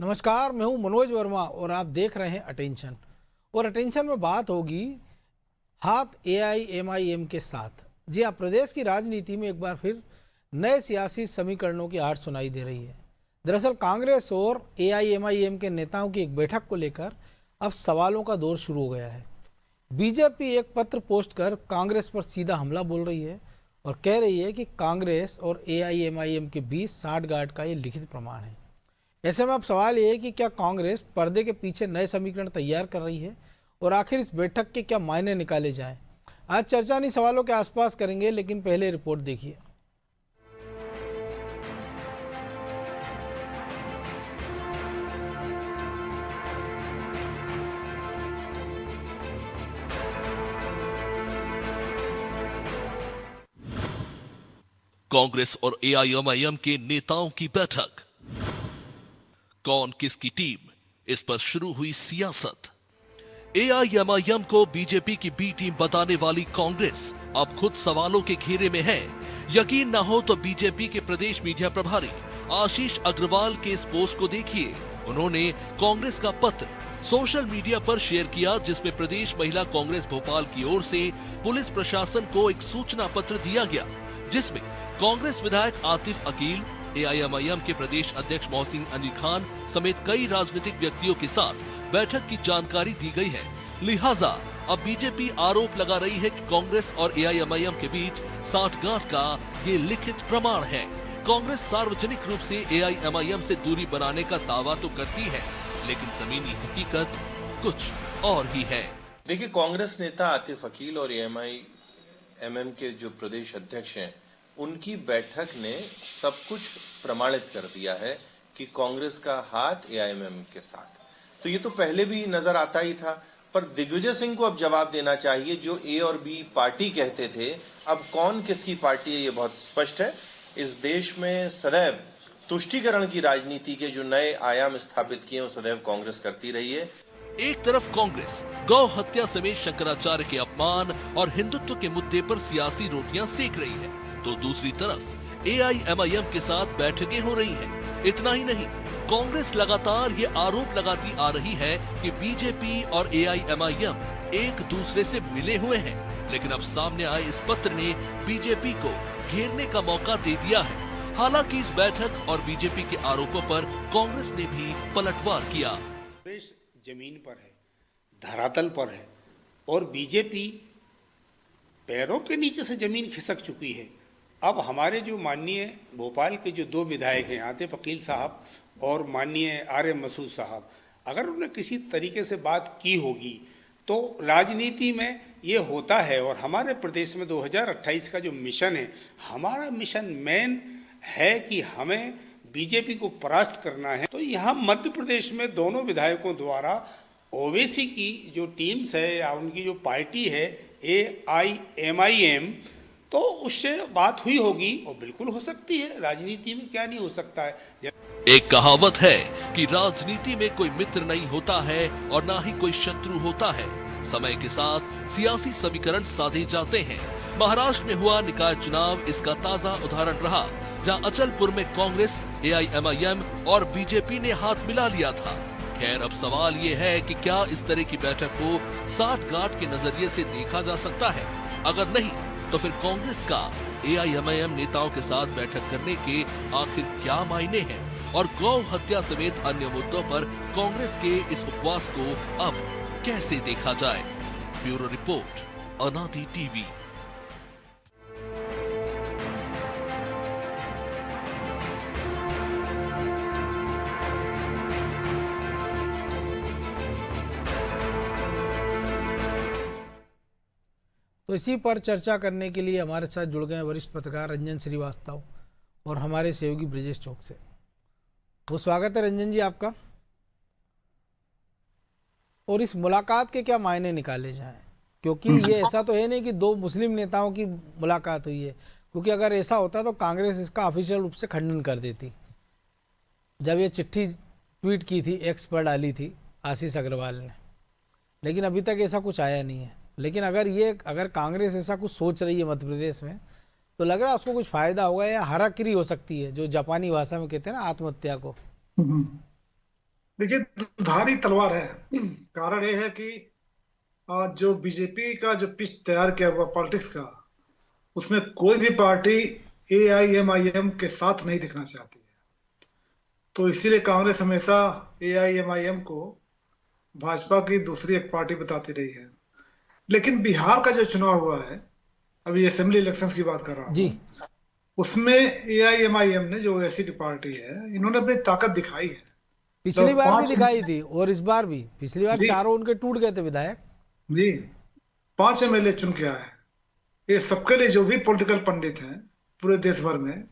नमस्कार, मैं हूं मनोज वर्मा और आप देख रहे हैं अटेंशन। और अटेंशन में बात होगी हाथ एआईएमआईएम के साथ। जी हाँ, प्रदेश की राजनीति में एक बार फिर नए सियासी समीकरणों की आहट सुनाई दे रही है। दरअसल कांग्रेस और एआईएमआईएम के नेताओं की एक बैठक को लेकर अब सवालों का दौर शुरू हो गया है। बीजेपी एक पत्र पोस्ट कर कांग्रेस पर सीधा हमला बोल रही है और कह रही है कि कांग्रेस और एआईएमआईएम के बीच साठगांठ का ये लिखित प्रमाण है। ऐसे में अब सवाल ये है कि क्या कांग्रेस पर्दे के पीछे नए समीकरण तैयार कर रही है और आखिर इस बैठक के क्या मायने निकाले जाएं। आज चर्चा इन्हीं सवालों के आसपास करेंगे, लेकिन पहले रिपोर्ट देखिए। कांग्रेस और एआईएमआईएम के नेताओं की बैठक। कौन किसकी टीम, इस पर शुरू हुई सियासत। एआईएमआईएम को बीजेपी की बी टीम बताने वाली कांग्रेस अब खुद सवालों के घेरे में है। यकीन न हो तो बीजेपी के प्रदेश मीडिया प्रभारी आशीष अग्रवाल के इस पोस्ट को देखिए। उन्होंने कांग्रेस का पत्र सोशल मीडिया पर शेयर किया, जिसमें प्रदेश महिला कांग्रेस भोपाल की ओर से पुलिस प्रशासन को एक सूचना पत्र दिया गया, जिसमें कांग्रेस विधायक आतिफ अकील, एआईएमआईएम के प्रदेश अध्यक्ष मोहसिन अली खान समेत कई राजनीतिक व्यक्तियों के साथ बैठक की जानकारी दी गई है। लिहाजा अब बीजेपी आरोप लगा रही है कि कांग्रेस और एआईएमआईएम के बीच साठगांठ का ये लिखित प्रमाण है। कांग्रेस सार्वजनिक रूप से एआईएमआईएम से दूरी बनाने का दावा तो करती है, लेकिन जमीनी हकीकत कुछ और ही है। देखिए, कांग्रेस नेता आतिफ अकील और एआईएमआईएम के जो प्रदेश अध्यक्ष हैं, उनकी बैठक ने सब कुछ प्रमाणित कर दिया है कि कांग्रेस का हाथ एआईएमआईएम के साथ। तो ये तो पहले भी नजर आता ही था, पर दिग्विजय सिंह को अब जवाब देना चाहिए। जो ए और बी पार्टी कहते थे, अब कौन किसकी पार्टी है ये बहुत स्पष्ट है। इस देश में सदैव तुष्टीकरण की राजनीति के जो नए आयाम स्थापित किए वो सदैव कांग्रेस करती रही है। एक तरफ कांग्रेस गौ हत्या समेत शंकराचार्य के अपमान और हिंदुत्व के मुद्दे पर सियासी रोटियां सेक रही है, तो दूसरी तरफ एआईएमआईएम के साथ बैठकें हो रही हैं। इतना ही नहीं, कांग्रेस लगातार ये आरोप लगाती आ रही है कि बीजेपी और एआईएमआईएम एक दूसरे से मिले हुए हैं, लेकिन अब सामने आए इस पत्र ने बीजेपी को घेरने का मौका दे दिया है। हालांकि इस बैठक और बीजेपी के आरोपों पर कांग्रेस ने भी पलटवार किया। देश जमीन पर है, धरातल पर है, और बीजेपी पैरों के नीचे से जमीन खिसक चुकी है। अब हमारे जो माननीय भोपाल के जो दो विधायक हैं, आतिफ अकील साहब और माननीय आर एम मसूद साहब, अगर उन्होंने किसी तरीके से बात की होगी तो राजनीति में ये होता है। और हमारे प्रदेश में 2028 का जो मिशन है, हमारा मिशन मेन है कि हमें बीजेपी को परास्त करना है। तो यहाँ मध्य प्रदेश में दोनों विधायकों द्वारा ओवैसी की जो टीम्स है या उनकी जो पार्टी है एआईएमआईएम, तो उससे बात हुई होगी और बिल्कुल हो सकती है। राजनीति में क्या नहीं हो सकता है। एक कहावत है कि राजनीति में कोई मित्र नहीं होता है और ना ही कोई शत्रु होता है। समय के साथ सियासी समीकरण साधे जाते हैं। महाराष्ट्र में हुआ निकाय चुनाव इसका ताजा उदाहरण रहा, जहां अचलपुर में कांग्रेस, एआईएमआईएम और बीजेपी ने हाथ मिला लिया था। खैर, अब सवाल ये है कि क्या इस तरह की बैठक को साठगांठ के नजरिए से देखा जा सकता है। अगर नहीं, तो फिर कांग्रेस का एआईएमआईएम नेताओं के साथ बैठक करने के आखिर क्या मायने हैं, और गौ हत्या समेत अन्य मुद्दों पर कांग्रेस के इस उपवास को अब कैसे देखा जाए। ब्यूरो रिपोर्ट, अनादि टीवी। तो इसी पर चर्चा करने के लिए हमारे साथ जुड़ गए वरिष्ठ पत्रकार रंजन श्रीवास्तव और हमारे सहयोगी ब्रजेश चौक से। वो स्वागत है रंजन जी आपका। और इस मुलाकात के क्या मायने निकाले जाएं, क्योंकि ये ऐसा तो है नहीं कि दो मुस्लिम नेताओं की मुलाकात हुई है, क्योंकि अगर ऐसा होता तो कांग्रेस इसका ऑफिशियल रूप से खंडन कर देती। जब ये चिट्ठी ट्वीट की थी, एक्स पर डाली थी आशीष अग्रवाल ने, लेकिन अभी तक ऐसा कुछ आया नहीं है। लेकिन अगर कांग्रेस ऐसा कुछ सोच रही है मध्य प्रदेश में, तो लग रहा है उसको कुछ फायदा होगा या हराकिरी हो सकती है, जो जापानी भाषा में कहते हैं ना आत्महत्या को। देखिए, दुधारी तलवार है। कारण ये है कि जो बीजेपी का जो पिच तैयार किया हुआ पॉलिटिक्स का, उसमें कोई भी पार्टी AIMIM के साथ नहीं दिखना चाहती है। तो इसीलिए कांग्रेस हमेशा AIMIM को भाजपा की दूसरी एक पार्टी बताती रही है। लेकिन बिहार का जो चुनाव हुआ है, अभी असेंबली इलेक्शंस की बात कर रहा जी। हूँ, उसमें AIMIM ने, जो ऐसी पार्टी है, इन्होंने अपनी ताकत दिखाई है। पिछली तो बार भी पांच, दिखाई थी और इस बार भी। पिछली बार जी चारों उनके टूट गए थे विधायक। जी, 5 MLA चुन के आए हैं। ये सबके लिए, जो भी पॉलिटिकल पंडित हैं पूरे देश भर में,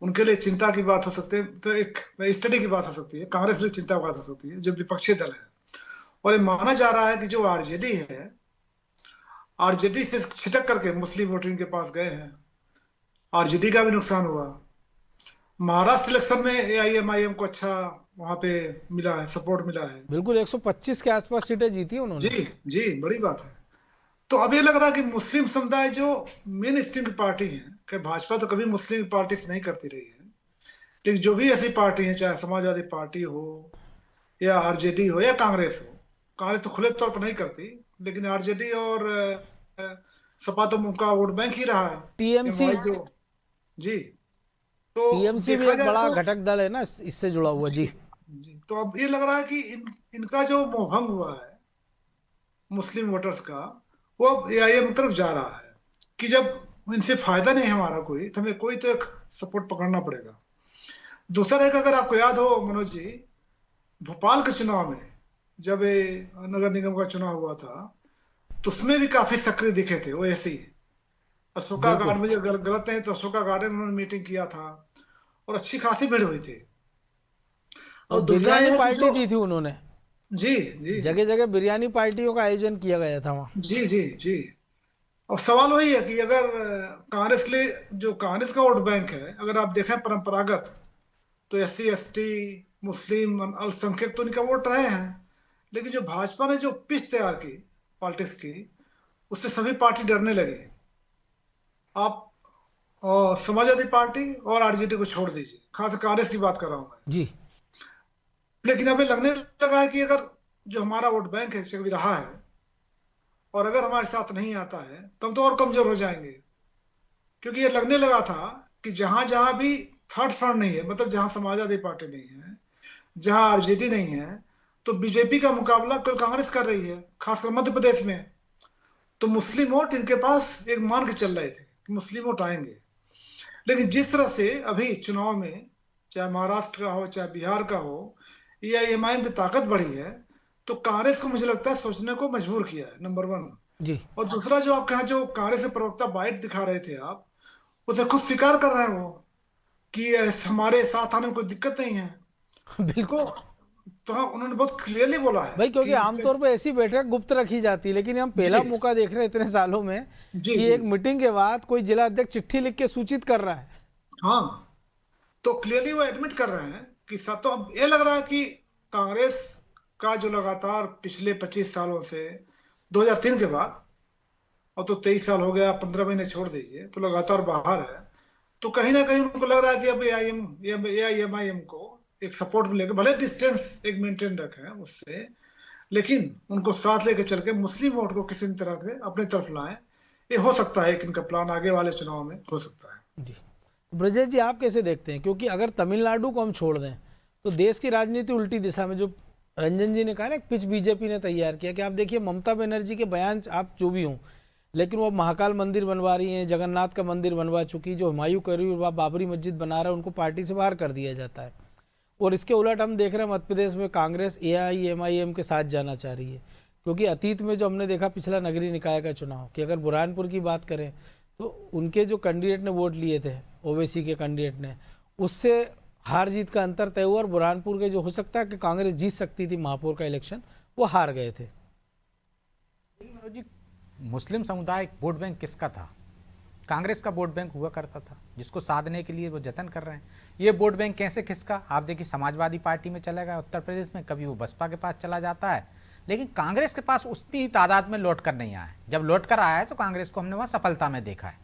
उनके लिए चिंता की बात हो सकती है। तो एक स्टडी की बात हो सकती है, कांग्रेस के लिए चिंता की बात हो सकती है, जो विपक्षी दल है। और ये माना जा रहा है कि जो आरजेडी है, आरजेडी से छिटक करके मुस्लिम वोटिंग के पास गए हैं। आरजेडी का भी नुकसान हुआ। महाराष्ट्र इलेक्शन में AIMIM को अच्छा वहां पे मिला है, सपोर्ट मिला है। बिल्कुल 125 के आसपास सीटें जीती जी उन्होंने। जी, बड़ी बात है। तो अब ये लग रहा है कि मुस्लिम समुदाय जो मेन स्ट्रीम की पार्टी है, कि भाजपा तो कभी मुस्लिम पॉलिटिक्स नहीं करती रही है, लेकिन जो भी ऐसी पार्टी है, चाहे समाजवादी पार्टी हो या आरजेडी हो या कांग्रेस हो, कांग्रेस तो खुले तौर पर नहीं करती, लेकिन आरजेडी और सपा तो उनका वोट बैंक ही रहा है। टीएमसी। MI जो, जी, तो टीएमसी भी देखा एक जाए बड़ा तो, घटक दल है ना इससे जुड़ा हुआ। जी जी। जी, तो अब ये लग रहा है कि इनका जो मोहभंग हुआ है मुस्लिम वोटर्स का, वो अब AIM की तरफ जा रहा है। कि जब इनसे फायदा नहीं है हमारा कोई, तो हमें कोई तो एक सपोर्ट पकड़ना पड़ेगा। दूसरा एक, अगर आपको याद हो मनोज जी, भोपाल के चुनाव में जब ये नगर निगम का चुनाव हुआ था, तो उसमें भी काफी सक्रिय दिखे थे वो ऐसे ही। अशोका बिल्कुल। गार्ड में, जो गलत नहीं तो अशोका गार्डन में उन्होंने मीटिंग किया था, और अच्छी खासी भीड़ हुई थी। और और दुविधा बिरयानी यह है कि पार्टी जो, दी थी उन्होंने। जी जी जगह जगह बिरयानी पार्टियों का आयोजन किया गया था वहाँ। जी जी जी, अब सवाल वही है कि अगर कांग्रेस के लिए, जो कांग्रेस का वोट बैंक है, अगर आप देखें परंपरागत, तो SC ST मुस्लिम अल्पसंख्यक तो इनका वोट रहे हैं। लेकिन जो भाजपा ने जो पिच तैयार की पॉलिटिक्स की, उससे सभी पार्टी डरने लगे। आप समाजवादी पार्टी और आरजेडी को छोड़ दीजिए, खास कांग्रेस की बात कर रहा हूं मैं। जी। लेकिन अभी लगने लगा है कि अगर जो हमारा वोट बैंक है, चल रहा है, और अगर हमारे साथ नहीं आता है, तब तो और कमजोर हो जाएंगे। क्योंकि ये लगने लगा था कि जहां जहां भी थर्ड फ्रंट नहीं है, मतलब जहां समाजवादी पार्टी नहीं है, जहां आरजेडी नहीं है, तो बीजेपी का मुकाबला कोई कांग्रेस कर रही है, खासकर मध्य प्रदेश में। तो मुस्लिम वोट इनके पास एक मान के चल रहे थे कि मुस्लिम वोट आएंगे। लेकिन जिस तरह से अभी चुनाव में, चाहे महाराष्ट्र का हो चाहे बिहार का हो, AIMIM की ताकत बढ़ी है, तो कांग्रेस को मुझे लगता है सोचने को मजबूर किया है, नंबर 1। जी। और दूसरा, जो आपके यहाँ जो कांग्रेस के प्रवक्ता बाइट दिखा रहे थे आप, उसे खुद स्वीकार कर रहे हैं वो, कि हमारे साथ आने में कोई दिक्कत नहीं है। बिल्कुल। तो तो हाँ, उन्होंने बहुत क्लियरली बोला है भाई क्योंकि कि इससे, आमतौर पे ऐसी बैठक गुप्त रखी जाती है, लेकिन हम पहला जी मौका देख रहे हैं इतने सालों में जी कि जी, एक मीटिंग के बाद कोई जिला अध्यक्ष चिट्ठी लिख के सूचित कर रहा है। हाँ, तो क्लियरली वो एडमिट कर रहे हैं कि सब। तो अब ये लग रहा है कि कांग्रेस का जो लगातार पिछले 25 सालों से, 2003 के बाद, अब तो 23 साल हो गया, 15 महीने छोड़ दीजिए, तो लगातार बाहर है। तो कहीं ना कहीं उनको लग रहा है कि अब AIMIM को एक सपोर्ट मिलेगा, भले डिस्टेंस एक मेंटेन रखें उससे, लेकिन उनको साथ लेके चल के मुस्लिम वोट को किसी तरह से अपनी तरफ लाएं। ये हो सकता है कि इनका प्लान आगे वाले चुनाव में हो सकता है। जी। ब्रजेश जी, आप कैसे देखते हैं? क्योंकि अगर तमिलनाडु को हम छोड़ दें तो देश की राजनीति उल्टी दिशा में, जो रंजन जी ने कहा ना, एक पिच बीजेपी ने तैयार किया कि आप देखिए ममता बनर्जी के बयान आप जो भी हों, लेकिन वो महाकाल मंदिर बनवा रही हैं, जगन्नाथ का मंदिर बनवा चुकी, जो हुमायूं करीब बाबरी मस्जिद बना रहा है उनको पार्टी से बाहर कर दिया जाता है। और इसके उलट हम देख रहे हैं मध्य प्रदेश में कांग्रेस AIMIM के साथ जाना चाह रही है। क्योंकि अतीत में जो हमने देखा पिछला नगरीय निकाय का चुनाव, कि अगर बुरहानपुर की बात करें तो उनके जो कैंडिडेट ने वोट लिए थे, OBC के कैंडिडेट ने, उससे हार जीत का अंतर तय हुआ। और बुरहानपुर के जो हो सकता है कि कांग्रेस जीत सकती थी महापौर का इलेक्शन, वो हार गए थे। मनोज जी, मुस्लिम समुदाय वोट बैंक किसका था? कांग्रेस का वोट बैंक हुआ करता था, जिसको साधने के लिए वो जतन कर रहे हैं। ये वोट बैंक कैसे खिसका? आप देखिए, समाजवादी पार्टी में चला गया उत्तर प्रदेश में, कभी वो बसपा के पास चला जाता है, लेकिन कांग्रेस के पास उतनी ही तादाद में लौट कर नहीं आया है। जब लौट कर आया है तो कांग्रेस को हमने वहाँ सफलता में देखा है।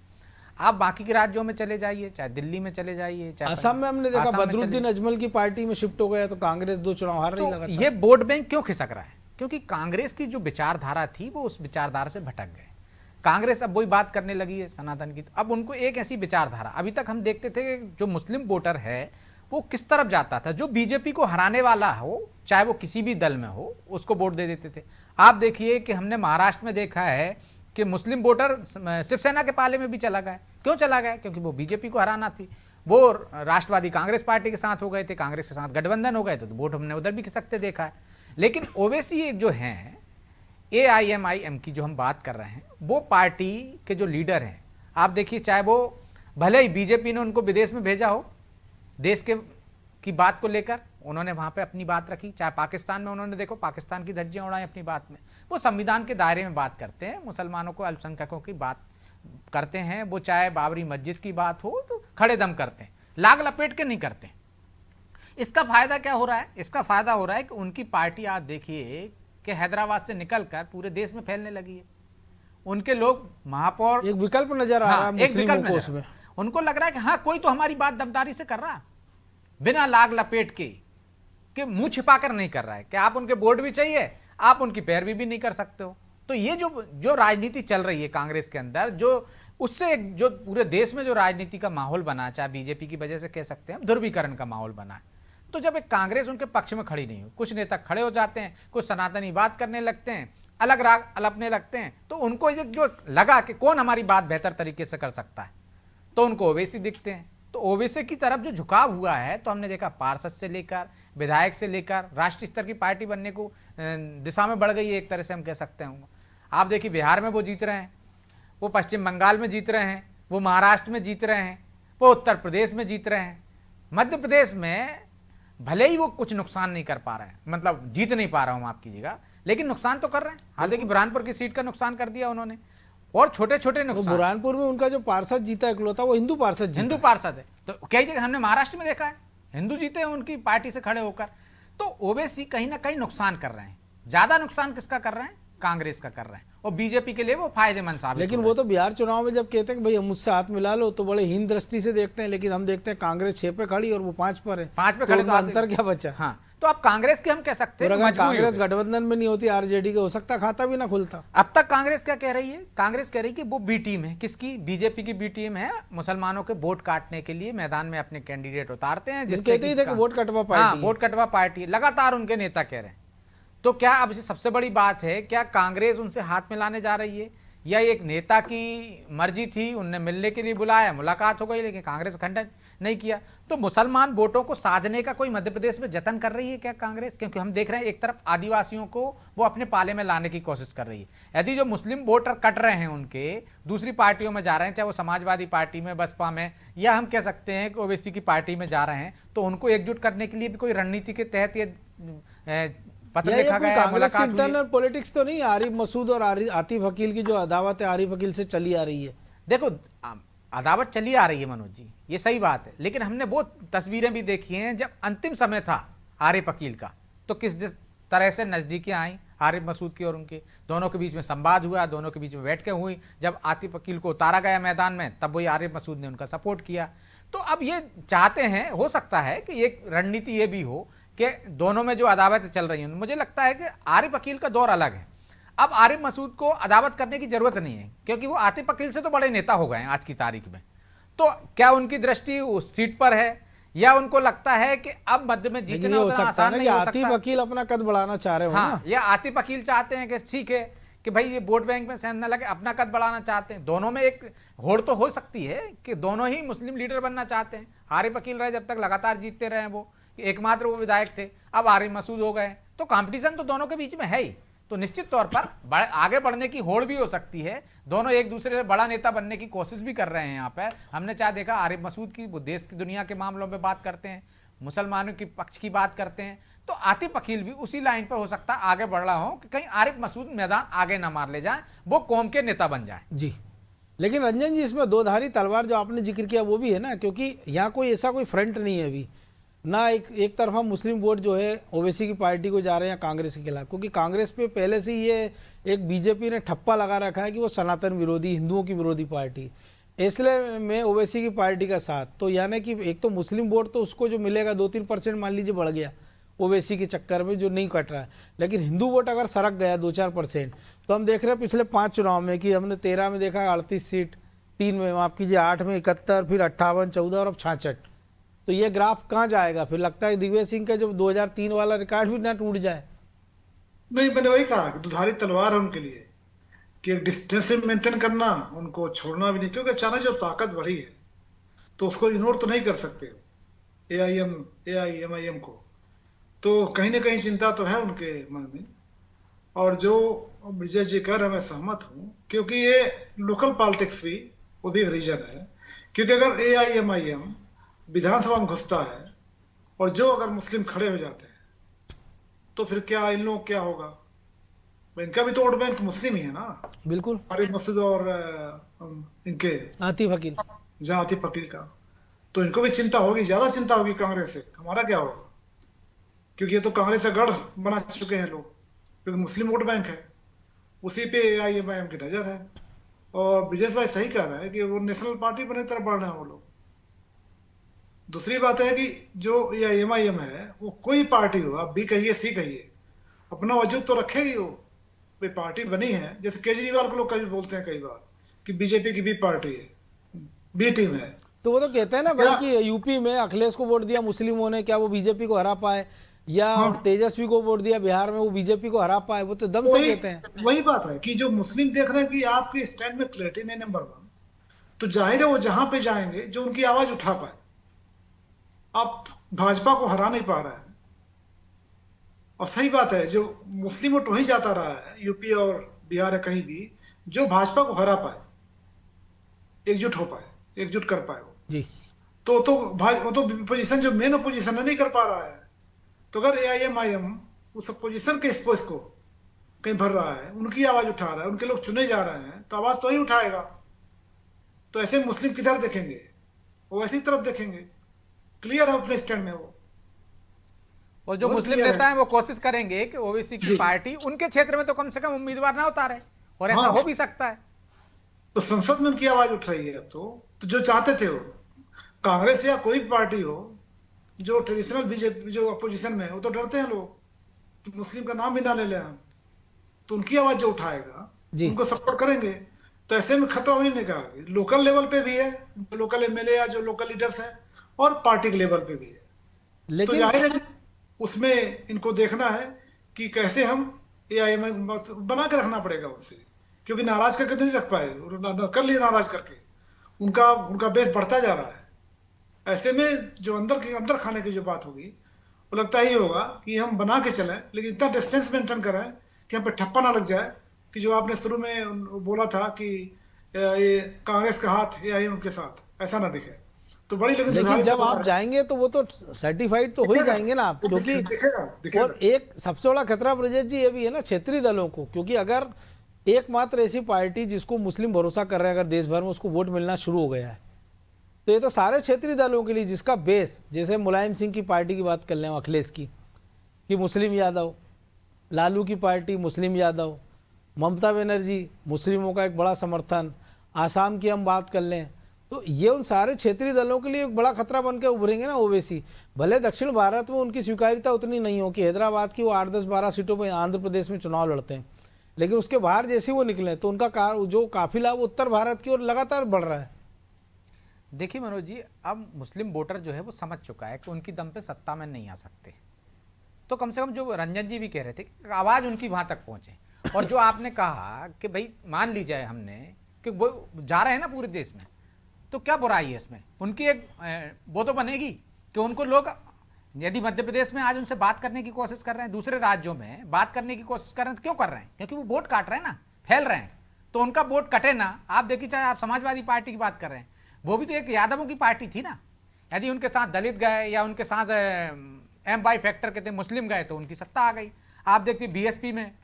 आप बाकी के राज्यों में चले जाइए, चाहे दिल्ली में चले जाइए, चाहे असम में हमने देखा आसाम में बदरुद्दीन अजमल की पार्टी में शिफ्ट हो गया तो कांग्रेस 2 चुनाव हार रही तो लगातार। ये वोट बैंक क्यों खिसक रहा है? क्योंकि कांग्रेस की जो विचारधारा थी वो उस विचारधारा से भटक गए। कांग्रेस अब वही बात करने लगी है सनातन की। अब उनको एक ऐसी विचारधारा, अभी तक हम देखते थे कि जो मुस्लिम वोटर है वो किस तरफ जाता था, जो बीजेपी को हराने वाला हो, चाहे वो किसी भी दल में हो, उसको वोट दे देते थे। आप देखिए कि हमने महाराष्ट्र में देखा है कि मुस्लिम वोटर शिवसेना के पाले में भी चला गया। क्यों चला गया? क्योंकि वो बीजेपी को हराना थी। वो राष्ट्रवादी कांग्रेस पार्टी के साथ हो गए थे, कांग्रेस के साथ गठबंधन हो गए थे, तो वोट हमने उधर भी खिसकते देखा है। लेकिन ओवैसी जो हैं, AIMIM की जो हम बात कर रहे हैं, वो पार्टी के जो लीडर हैं, आप देखिए, चाहे वो भले ही बीजेपी ने उनको विदेश में भेजा हो, देश के की बात को लेकर उन्होंने वहां पे अपनी बात रखी, चाहे पाकिस्तान में उन्होंने देखो पाकिस्तान की धज्जियां उड़ाई अपनी बात में, वो संविधान के दायरे में बात करते हैं, मुसलमानों को, अल्पसंख्यकों की बात करते हैं, वो चाहे बाबरी मस्जिद की बात हो तो खड़े दम करते हैं, लाग लपेट के नहीं करते। इसका फायदा क्या हो रहा है? इसका फायदा हो रहा है कि उनकी पार्टी आप देखिए कि हैदराबाद से निकलकर पूरे देश में फैलने लगी है। उनके लोग महापौर, एक विकल्प नजर आ रहा है एक मुस्लिमों विकल्प को नजर उसमें। उनको लग रहा है कि हाँ, कोई तो हमारी बात दबदारी से कर रहा है, बिना लाग लपेट के, कि मुंह छिपाकर नहीं कर रहा है, कि आप उनके वोट भी चाहिए, आप उनकी पैरवी भी नहीं कर सकते हो। तो ये जो राजनीति चल रही है कांग्रेस के अंदर, जो उससे जो पूरे देश में जो राजनीति का माहौल बना, चाहे बीजेपी की वजह से कह सकते हैं, ध्रुवीकरण का माहौल बना है। तो जब एक कांग्रेस उनके पक्ष में खड़ी नहीं हो, कुछ नेता खड़े हो जाते हैं, कुछ सनातनी बात करने लगते हैं, अलग राग अलपने लगते हैं, तो उनको ये जो लगा कि कौन हमारी बात बेहतर तरीके से कर सकता है, तो उनको ओवैसी दिखते हैं। तो ओवैसी की तरफ जो झुकाव हुआ है, तो हमने देखा पार्षद से लेकर विधायक से लेकर राष्ट्रीय स्तर की पार्टी बनने को दिशा में बढ़ गई है, एक तरह से हम कह सकते हैं। आप देखिए बिहार में वो जीत रहे हैं, वो पश्चिम बंगाल में जीत रहे हैं, वो महाराष्ट्र में जीत रहे हैं, वो उत्तर प्रदेश में जीत रहे हैं, मध्य प्रदेश में भले ही वो कुछ नुकसान नहीं कर पा रहे हैं, मतलब जीत नहीं पा रहा हूं, माफ कीजिएगा, लेकिन नुकसान तो कर रहे हैं। हाँ देखिए बुरहानपुर की सीट का नुकसान कर दिया उन्होंने, और छोटे छोटे नुकसान। बुरहानपुर में उनका जो पार्षद जीता इकलौता, वो हिंदू पार्षद जीता। हिंदू पार्षद है। तो कई जगह हमने महाराष्ट्र में देखा है, हिंदू जीते हैं उनकी पार्टी से खड़े होकर। तो ओवैसी कहीं ना कहीं नुकसान कर रहे हैं। ज्यादा नुकसान किसका कर रहे हैं? कांग्रेस का कर रहे हैं, और बीजेपी के लिए वो फायदेमंद साबित। लेकिन वो तो बिहार चुनाव में जब कहते हैं कि भाई हम मुझसे हाथ मिला लो, तो बड़े हीन दृष्टि से देखते हैं, लेकिन हम देखते हैं कांग्रेस 6 पे खड़ी और वो 5 पर है। 5 पे खड़े, तो अंतर क्या बचा? हाँ, तो अब कांग्रेस के हम कह सकते हैं अगर कांग्रेस गठबंधन में नहीं होती आरजेडी का, हो सकता खाता भी ना खुलता। अब तक कांग्रेस क्या कह रही है? कांग्रेस कह रही है कि वो बी टीम है। किसकी? बीजेपी की बी टीम है। मुसलमानों के वोट काटने के लिए मैदान में अपने कैंडिडेट उतारते हैं, जिससे कहते ही थे कि वोट कटवा पार्टी। हाँ, वोट कटवा पार्टी लगातार उनके नेता कह रहे हैं। तो क्या अब इसे सबसे बड़ी बात है, क्या कांग्रेस उनसे हाथ मिलाने जा रही है, या एक नेता की मर्जी थी, उनने मिलने के लिए बुलाया, मुलाकात हो गई, लेकिन कांग्रेस खंडन नहीं किया। तो मुसलमान वोटों को साधने का कोई मध्य प्रदेश में जतन कर रही है क्या कांग्रेस? क्योंकि हम देख रहे हैं एक तरफ आदिवासियों को वो अपने पाले में लाने की कोशिश कर रही है। यदि जो मुस्लिम वोटर कट रहे हैं उनके, दूसरी पार्टियों में जा रहे हैं, चाहे वो समाजवादी पार्टी में, बसपा में, या हम कह सकते हैं कि ओवैसी की पार्टी में जा रहे हैं, तो उनको एकजुट करने के लिए भी कोई रणनीति के तहत ये पत्र लिखा गया, मुलाकात हुई। इंटरनल पॉलिटिक्स तो नहीं, आरिफ मसूद और आतिफ अकील की जो अदावत है आरिफ अकील से चली आ रही है। देखो अदावत चली आ रही है मनोज जी, ये सही बात है, लेकिन हमने वो तस्वीरें भी देखी हैं जब अंतिम समय था आरिफ अकील का, तो किस तरह से नजदीकियां आई आरिफ मसूद की और उनके, दोनों के बीच में संवाद हुआ, दोनों के बीच में बैठ के हुई। जब आतिफ अकील को उतारा गया मैदान में, तब वही आरिफ मसूद ने उनका सपोर्ट किया। तो अब ये चाहते हैं, हो सकता है कि एक रणनीति ये भी हो कि दोनों में जो अदावतें चल रही हैं, मुझे लगता है कि आरिफ अकील का दौर अलग है। अब आरिफ मसूद को अदावत करने की जरूरत नहीं है, क्योंकि वो आतिफ अकील से तो बड़े नेता हो गए हैं आज की तारीख में। तो क्या उनकी दृष्टि उस सीट पर है, या उनको लगता है कि अब मध्य में जीतना उतना आसान नहीं हो सकता? आतिफ अकील अपना कद बढ़ाना चाह रहे हो ना? या आतिफ अकील चाहते हैं कि ठीक है कि भाई ये वोट बैंक में सेंध न लगे, अपना कद बढ़ाना चाहते हैं। दोनों में एक होड़ तो हो सकती है कि दोनों ही मुस्लिम लीडर बनना चाहते हैं। आरिफ अकील रहे जब तक लगातार जीतते रहे, वो एकमात्र वो विधायक थे, अब आरिफ मसूद हो गए, तो कंपटीशन तो दोनों के बीच में है ही। तो निश्चित तौर पर आगे बढ़ने की होड़ भी हो सकती है। दोनों एक दूसरे से बड़ा नेता बनने की कोशिश भी कर रहे हैं। यहाँ पर हमने चाहे देखा आरिफ मसूद की, वो देश की दुनिया के मामलों में बात करते हैं, मुसलमानों की पक्ष की बात करते हैं। तो आतिफ अकील भी उसी लाइन पर हो सकता है आगे बढ़ रहा हो कि कहीं आरिफ मसूद मैदान आगे ना मार ले जाए, वो कौम के नेता बन जाए। जी, लेकिन रंजन जी, इसमें दो धारी तलवार जो आपने जिक्र किया वो भी है ना, क्योंकि यहाँ कोई ऐसा कोई फ्रंट नहीं है अभी ना। एक तरफा मुस्लिम वोट जो है ओवैसी की पार्टी को जा रहे हैं कांग्रेस के खिलाफ, क्योंकि कांग्रेस पे पहले से ही ये एक बीजेपी ने ठप्पा लगा रखा है कि वो सनातन विरोधी, हिंदुओं की विरोधी पार्टी। इसलिए में ओवैसी की पार्टी का साथ, तो यानी कि एक तो मुस्लिम वोट तो उसको जो मिलेगा 2-3% मान लीजिए बढ़ गया ओवैसी के चक्कर में जो नहीं कट रहा है, लेकिन हिंदू वोट अगर सरक गया 2-4%, तो हम देख रहे हैं पिछले 5 चुनाव में कि हमने 13 में देखा 38 सीट, 3 में माफ कीजिए 8 में 71, फिर 58, 14 और अब 66। तो ये ग्राफ कहाँ जाएगा? फिर लगता है दिग्विजय सिंह का जो 2003 वाला रिकॉर्ड भी ना टूट जाए। नहीं, मैंने वही कहा कि दुधारी तलवार है उनके लिए, कि एक डिस्टेंस मेंटेन करना, उनको छोड़ना भी नहीं, क्योंकि अचानक जब ताकत बढ़ी है तो उसको इग्नोर तो नहीं कर सकते AIMIM को। तो कहीं ना कहीं चिंता तो है उनके मन में। और जो विजय जी कह रहे हैं मैं सहमत हूँ, क्योंकि ये लोकल पॉलिटिक्स भी वो भी एक रीजन है। क्योंकि अगर AIMIM विधानसभा में घुसता है और जो अगर मुस्लिम खड़े हो जाते हैं तो फिर क्या इन लोगों को क्या होगा? इनका भी तो वोट बैंक मुस्लिम ही है ना, बिल्कुल, फारिद मसूद और इनके आतिफ अकील, जहाँ आतिफ अकील का। तो इनको भी चिंता होगी, ज्यादा चिंता होगी कांग्रेस से, हमारा क्या होगा? क्योंकि ये तो कांग्रेस का गढ़ बना चुके हैं लोग, क्योंकि मुस्लिम वोट बैंक है, उसी पे AIMIM की नजर है। और ब्रिजेश भाई सही कह रहा है कि वो नेशनल पार्टी बने तरफ बढ़ रहे हैं वो लोग। दूसरी बात है कि जो AIMIM है वो कोई पार्टी हो, आप B कहिए C कहिए, अपना वजूद तो रखेगी वो। कोई पार्टी बनी है, जैसे केजरीवाल को लोग कभी बोलते हैं कई बार कि बीजेपी की B पार्टी है, B टीम है। तो वो तो कहते हैं ना भाई कि यूपी में अखिलेश को वोट दिया मुस्लिमों ने, क्या वो बीजेपी को हरा पाए? या तेजस्वी को वोट दिया बिहार में, वो बीजेपी को हरा पाए? वो तो दम से कहते हैं। वही बात है कि जो मुस्लिम देख रहे हैं कि आपके स्टैंड में क्लैरिटी नहीं, नंबर 1, तो जाहिर है वो जहां पे जाएंगे जो उनकी आवाज उठा पाए। आप भाजपा को हरा नहीं पा रहे हैं, और सही बात है, जो मुस्लिम वोट वहीं जाता रहा है यूपी और बिहार है, कहीं भी जो भाजपा को हरा पाए, एकजुट हो पाए, एकजुट कर पाए वो जी। तो वो तो पोजीशन जो मेन अपोजिशन है नहीं कर पा रहा है। तो अगर AIMIM उस अपोजिशन के स्पेस को कहीं भर रहा है, उनकी आवाज उठा रहा है, उनके लोग चुने जा रहे हैं, तो आवाज तो ही उठाएगा। तो ऐसे मुस्लिम किधर देखेंगे? वो ऐसी तरफ देखेंगे। क्लियर है अपने स्टैंड में वो। और जो बहुत मुस्लिम clear नेता है। हैं वो कोशिश करेंगे कि ओवैसी की पार्टी उनके क्षेत्र में तो कम से कम उम्मीदवार ना उतारे, और ऐसा हाँ। हो भी सकता है। तो संसद में उनकी आवाज उठ रही है अब तो जो चाहते थे वो, कांग्रेस या कोई भी पार्टी हो जो ट्रेडिशनल बीजेपी जो अपोजिशन में है, वो तो डरते हैं लोग कि मुस्लिम का नाम भी ना ले लें हम। तो उनकी आवाज जो उठाएगा जी। उनको सपोर्ट करेंगे। तो ऐसे में खतरा वही नहीं कहा, लोकल लेवल पे भी है, लोकल MLA या जो लोकल लीडर्स हैं, और पार्टी के लेवल पे भी है। तो लेकिन जाहिर है कि उसमें इनको देखना है कि कैसे हम AIMIM बना के रखना पड़ेगा उनसे, क्योंकि नाराज करके तो नहीं रख पाए, कर लिए नाराज करके, उनका बेस बढ़ता जा रहा है। ऐसे में जो अंदर खाने की जो बात होगी, वो लगता ही होगा कि हम बना के चलें, लेकिन इतना डिस्टेंस मेंटेन करें कि हम पे ठप्पा ना लग जाए, कि जो आपने शुरू में बोला था कि ये कांग्रेस का हाथ AIMIM के साथ, ऐसा ना दिखे। तो बड़ी लेकिन जब आप जाएंगे तो वो तो सर्टिफाइड तो हो ही जाएंगे ना आप, क्योंकि दिखेगा। और एक सबसे बड़ा खतरा ब्रजेश जी ये भी है ना क्षेत्रीय दलों को, क्योंकि अगर एकमात्र ऐसी पार्टी जिसको मुस्लिम भरोसा कर रहे हैं अगर देश भर में उसको वोट मिलना शुरू हो गया है, तो ये तो सारे क्षेत्रीय दलों के लिए जिसका बेस, जैसे मुलायम सिंह की पार्टी की बात कर लें, अखिलेश की, कि मुस्लिम यादव, लालू की पार्टी मुस्लिम यादव, ममता बनर्जी मुस्लिमों का एक बड़ा समर्थन, आसाम की हम बात कर लें, तो ये उन सारे क्षेत्रीय दलों के लिए एक बड़ा खतरा बन के उभरेंगे ना ओवैसी। भले दक्षिण भारत में उनकी स्वीकार्यता उतनी नहीं हो कि हैदराबाद की वो 8-10-12 सीटों पर आंध्र प्रदेश में चुनाव लड़ते हैं, लेकिन उसके बाहर जैसे वो निकले तो उनका जो काफिला वो उत्तर भारत की ओर लगातार बढ़ रहा है। देखिए मनोज जी, अब मुस्लिम वोटर जो है वो समझ चुका है कि उनकी दम पे सत्ता में नहीं आ सकते, तो कम से कम जो रंजन जी भी कह रहे थे कि आवाज़ उनकी वहाँ तक पहुँचे। और जो आपने कहा कि भाई मान ली जाए हमने कि वो जा रहे हैं ना पूरे देश में, तो क्या बुराई है इसमें? उनकी एक वो तो बनेगी कि उनको लोग, यदि मध्य प्रदेश में आज उनसे बात करने की कोशिश कर रहे हैं, दूसरे राज्यों में बात करने की कोशिश कर रहे हैं, तो क्यों कर रहे हैं? क्योंकि वो वोट काट रहे हैं ना, फैल रहे हैं, तो उनका वोट कटे ना। आप देखिए, चाहे आप समाजवादी पार्टी की बात कर रहे हैं, वो भी तो एक यादवों की पार्टी थी ना। यदि उनके साथ दलित गए या उनके साथ M/Y फैक्टर के थे मुस्लिम गए तो उनकी सत्ता आ गई। आप देखते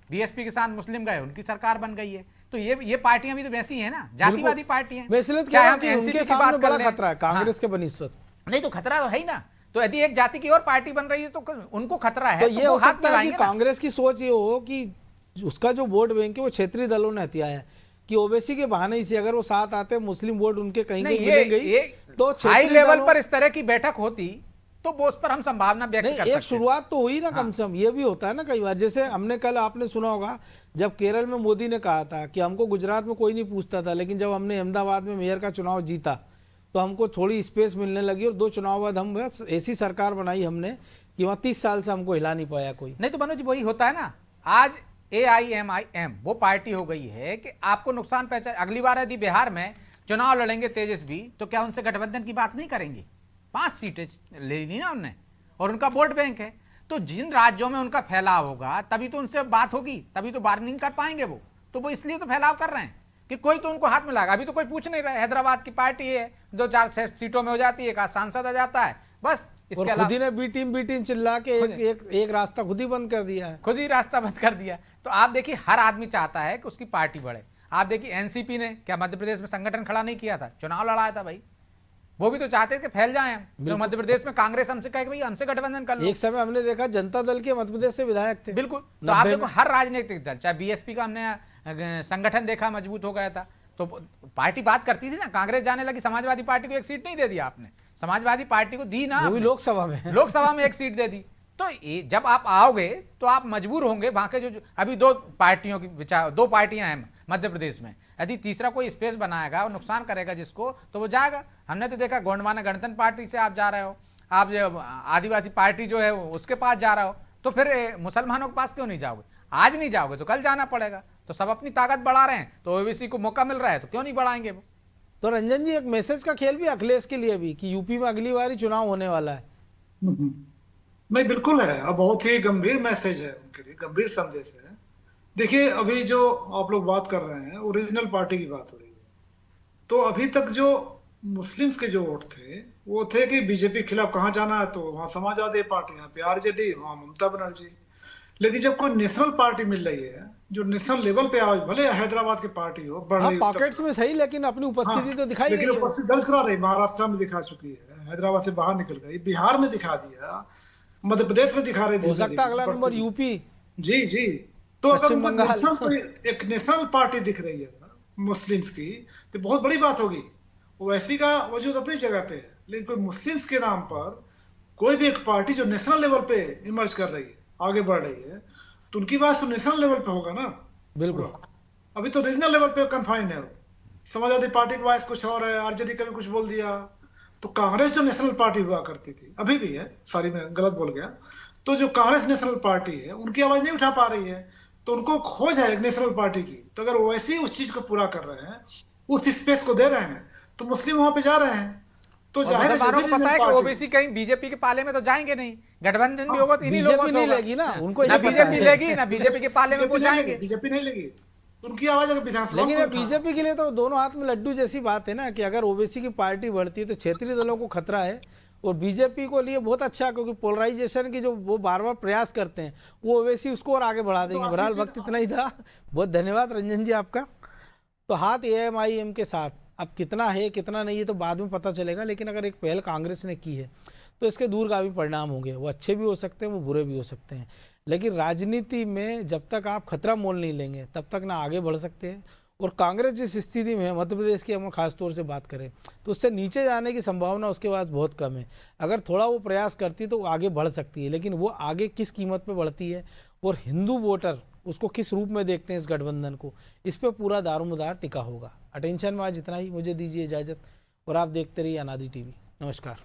BSP के साथ मुस्लिम गए, उनकी सरकार बन गई है। तो ये पार्टियां भी तो वैसी हैं ना, जातिवादी पार्टी हैं। चाहे हम एनसीपी की बात कर लें, खतरा है कांग्रेस के बनिस्बत, नहीं तो खतरा तो है ही ना। तो यदि एक जाति की और पार्टी बन रही है तो उनको खतरा है। तो ये हो सकता है कि कांग्रेस की सोच ये हो कि उसका जो वोट बैंक है वो क्षेत्रीय दलों ने हथिया है, कि ओबीसी के बहाने ही से अगर वो साथ आते मुस्लिम वोट उनके कहीं नहीं, कहीं मिलेंगे ही, तो हाई क्षेत्रीय लेवल दलों- पर इस तरह की बैठक होती तो वो उस पर हम संभावना व्यक्त नहीं, कर एक सकते हैं। शुरुआत तो हुई ना कम से कम। ये भी होता है ना कई बार, जैसे हमने कल आपने सुना होगा जब केरल में मोदी ने कहा था कि हमको गुजरात में कोई नहीं पूछता था, लेकिन जब हमने अहमदाबाद में मेयर का चुनाव जीता तो हमको थोड़ी स्पेस मिलने लगी और 2 चुनाव बाद हम बस ऐसी सरकार बनाई हमने कि वहाँ 30 साल से हमको हिला नहीं पाया कोई। नहीं तो मनोज वही होता है ना, आज AIMIM वो पार्टी हो गई है कि आपको नुकसान पहुंचा। अगली बार यदि बिहार में चुनाव लड़ेंगे तेजस्वी तो क्या उनसे गठबंधन की बात नहीं करेंगे? 5 सीटें ले ली ना उनने और उनका वोट बैंक है, तो जिन राज्यों में उनका फैलाव होगा तभी तो उनसे बात होगी, तभी तो बार्गेनिंग कर पाएंगे वो। तो वो इसलिए तो फैलाव कर रहे हैं कि कोई तो उनको हाथ में लागा। अभी तो कोई पूछ नहीं रहा है, हैदराबाद की पार्टी है 2-4 सीटों में हो जाती है, एक सांसद आ जाता है, बस। इसके और खुद ही ने बी टीम चिल्ला के एक रास्ता खुद ही बंद कर दिया है, खुद ही रास्ता बंद कर दिया। तो आप देखिए हर आदमी चाहता है कि उसकी पार्टी बढ़े। आप देखिए एनसीपी ने क्या मध्य प्रदेश में संगठन खड़ा नहीं किया था, चुनाव लड़ाया था भाई। वो भी तो चाहते थे कि फैल जाएं हम। तो मध्य प्रदेश में कांग्रेस हमसे कहे कि भाई हमसे गठबंधन कर लो। एक समय हमने देखा जनता दल के मध्य प्रदेश से विधायक थे। बिल्कुल। तो आप देखो हर राजनीतिक दल, चाहे बीएसपी का हमने संगठन देखा मजबूत हो गया था, तो पार्टी बात करती थी ना। कांग्रेस जाने लगी, समाजवादी पार्टी को 1 सीट नहीं दे दी आपने, समाजवादी पार्टी को दी ना, वो भी लोकसभा में। लोकसभा में 1 सीट दे दी। तो जब आप आओगे तो आप मजबूर होंगे वहां के जो अभी 2 पार्टियों की विचार, 2 पार्टियां हैं मध्य प्रदेश में, यदि तीसरा कोई स्पेस बनाएगा और नुकसान करेगा जिसको, तो वो जाएगा। हमने तो देखा गोंडवाना गणतंत्र पार्टी से आप जा रहे हो, आप जो आदिवासी पार्टी जो है उसके पास जा रहे हो, तो फिर मुसलमानों के पास क्यों नहीं जाओगे? आज नहीं जाओगे तो कल जाना पड़ेगा। तो सब अपनी ताकत बढ़ा रहे हैं, तो ओबीसी को मौका मिल रहा है तो क्यों नहीं बढ़ाएंगे वो? तो रंजन जी, एक मैसेज का खेल भी अखिलेश के लिए भी कि यूपी में अगली बार ही चुनाव होने वाला है। नहीं, बिल्कुल है। अब बहुत ही गंभीर मैसेज है उनके लिए, गंभीर संदेश है। देखिए, अभी जो आप लोग बात कर रहे हैं ओरिजिनल पार्टी की बात हो रही है, तो अभी तक जो मुस्लिम्स के जो वोट थे वो थे कि बीजेपी के खिलाफ कहाँ जाना है, तो वहाँ समाजवादी पार्टी, यहाँ पे आरजेडी, वहाँ ममता बनर्जी। लेकिन जब कोई नेशनल पार्टी मिल रही है जो नेशनल लेवल पे आवाज, भले हैदराबाद की पार्टी हो, बढ़ हाँ, रही पॉकेट्स में सही, लेकिन अपनी उपस्थिति तो दिखाई लेकिन रही है। उपस्थिति दर्ज करा रही, महाराष्ट्र में दिखा चुकी है, हैदराबाद से बाहर निकल गई, बिहार में दिखा दिया, मध्य प्रदेश में दिखा रही। हो सकता है अगला नंबर यूपी। जी जी। तो अगर पश्चिम उनको बंगाल। एक नेशनल पार्टी दिख रही है मुस्लिम्स की, तो बहुत बड़ी बात होगी। ओवैसी का वजूद अपनी जगह पे है, लेकिन कोई मुस्लिम्स के नाम पर कोई भी एक पार्टी जो नेशनल लेवल पे इमर्ज कर रही है, आगे बढ़ रही है, तो उनकी बात तो नेशनल लेवल पे होगा ना। बिल्कुल। अभी तो रीजनल लेवल पे कन्फाइंड है। समाजवादी पार्टी की वॉइस कुछ और है, आरजेडी का भी कुछ बोल दिया। तो कांग्रेस जो नेशनल पार्टी हुआ करती थी, अभी भी है, सॉरी मैं गलत बोल गया, तो जो कांग्रेस नेशनल पार्टी है उनकी आवाज नहीं उठा पा रही है, तो उनको खोज है एक नेशनल पार्टी की। तो अगर वैसे ही उस चीज को पूरा कर रहे हैं, उस स्पेस को दे रहे हैं, तो मुस्लिम वहां पे जा रहे हैं। तो जाहिर है मुसलमानों को पता है कि ओबीसी कहीं बीजेपी के पाले में तो जाएंगे नहीं, गठबंधन भी होगा तो इन्हीं लोगों से नहीं होगा। लेगी ना, उनको ना ये पता बीजेपी है। लेगी ना बीजेपी के पाले में वो जाएंगे। बीजेपी नहीं लेगी, उनकी आवाज अगर विधानसभा लेकिन में ये बीजेपी के लिए तो दोनों हाथ में लड्डू जैसी बात है ना, कि अगर ओबीसी की पार्टी बढ़ती है तो क्षेत्रीय दलों को खतरा है, और बीजेपी को लिए बहुत अच्छा, क्योंकि पोलराइजेशन की जो वो बार बार प्रयास करते हैं वो ओवैसी उसको और आगे बढ़ा देंगे। बहरहाल वक्त इतना ही था। बहुत धन्यवाद रंजन जी आपका। तो हाथ AIMIM के साथ अब कितना है कितना नहीं है तो बाद में पता चलेगा, लेकिन अगर एक पहल कांग्रेस ने की है तो इसके दूरगामी परिणाम होंगे। वो अच्छे भी हो सकते हैं, वो बुरे भी हो सकते हैं, लेकिन राजनीति में जब तक आप खतरा मोल नहीं लेंगे तब तक ना आगे बढ़ सकते हैं। और कांग्रेस जिस स्थिति में है मध्य प्रदेश की, हम खासतौर से बात करें तो उससे नीचे जाने की संभावना उसके पास बहुत कम है। अगर थोड़ा वो प्रयास करती है तो आगे बढ़ सकती है, लेकिन वो आगे किस कीमत पे बढ़ती है और हिंदू वोटर उसको किस रूप में देखते हैं इस गठबंधन को, इस पर पूरा दारोमदार टिका होगा। अटेंशन में आज इतना ही, मुझे दीजिए इजाज़त और आप देखते रहिए अनादि टीवी। नमस्कार।